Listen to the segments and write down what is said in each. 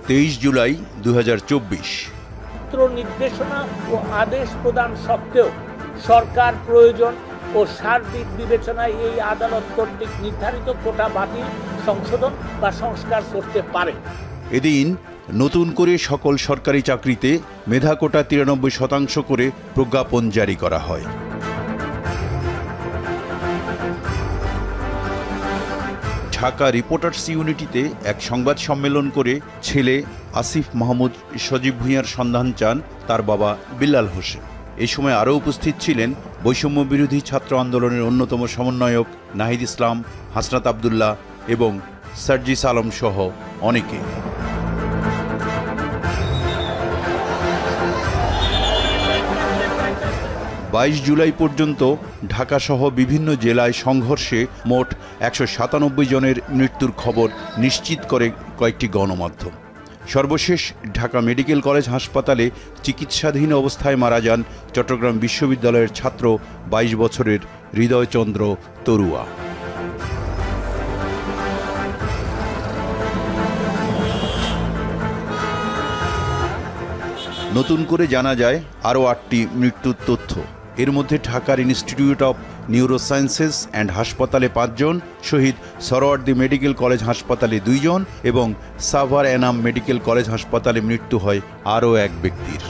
23 জুলাই 2024। নির্দেশনা ও আদেশ প্রদান সত্ত্বেও সরকার প্রয়োজন ও সার্বিক বিবেচনায় এই আদালত কর্তৃক নির্ধারিত কোটা বাতিল, সংশোধন বা সংস্কার করতে পারে। এদিন নতুন করে সকল সরকারি চাকরিতে মেধা কোটা 93% করে প্রজ্ঞাপন জারি করা হয়। ঢাকা রিপোর্টার্স ইউনিটিতে এক সংবাদ সম্মেলন করে ছেলে আসিফ মাহমুদ সজীব ভূঁইয়ার সন্ধান চান তার বাবা বিল্লাল হোসেন। এই সময় আরও উপস্থিত ছিলেন বৈষম্য বিরোধী ছাত্র আন্দোলনের অন্যতম সমন্বয়ক নাহিদ ইসলাম, হাসনাত আবদুল্লাহ এবং সার্জিস আলম সহ অনেকে। 22 জুলাই পর্যন্ত ঢাকাসহ বিভিন্ন জেলায় সংঘর্ষে মোট 197 জনের মৃত্যুর খবর নিশ্চিত করে কয়েকটি গণমাধ্যম। সর্বশেষ ঢাকা মেডিকেল কলেজ হাসপাতালে চিকিৎসাধীন অবস্থায় মারা যান চট্টগ্রাম বিশ্ববিদ্যালয়ের ছাত্র 22 বছরের হৃদয়চন্দ্র তরুয়া। নতুন করে জানা যায় আরও 8টি মৃত্যুর তথ্য। এর মধ্যে ঢাকার ইনস্টিটিউট অব নিউরোসায়েন্সেস অ্যান্ড হাসপাতালে 5 জন, শহীদ সরোয়ার্দী মেডিকেল কলেজ হাসপাতালে 2 জন এবং সাভার এনাম মেডিকেল কলেজ হাসপাতালে মৃত্যু হয় আরও এক ব্যক্তির।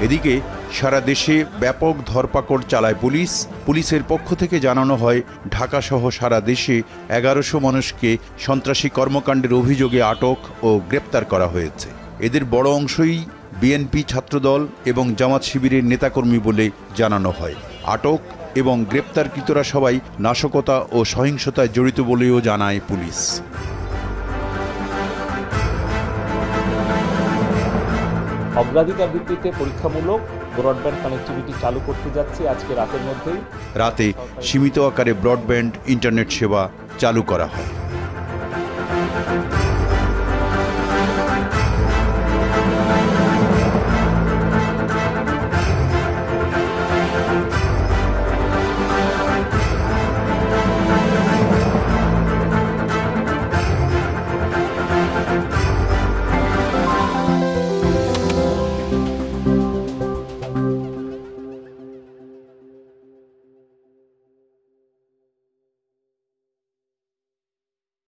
এদিকে সারা দেশে ব্যাপক ধরপাকড় চালায় পুলিশ। পুলিশের পক্ষ থেকে জানানো হয় ঢাকাসহ সারা দেশে 1100 মানুষকে সন্ত্রাসী কর্মকাণ্ডের অভিযোগে আটক ও গ্রেপ্তার করা হয়েছে। এদের বড় অংশই বিএনপি ছাত্রদল এবং জামাত শিবিরের নেতাকর্মী বলে জানানো হয়। আটক এবং গ্রেপ্তারকৃতরা সবাই নাশকতা ও সহিংসতায় জড়িত বলেও জানায় পুলিশ। অগ্রাধিকার ভিত্তিতে পরীক্ষামূলক ব্রডব্যান্ড কানেক্টিভিটি চালু করতে যাচ্ছি আজকে রাতের মধ্যেই। রাতে সীমিত আকারে ব্রডব্যান্ড ইন্টারনেট সেবা চালু করা হয়।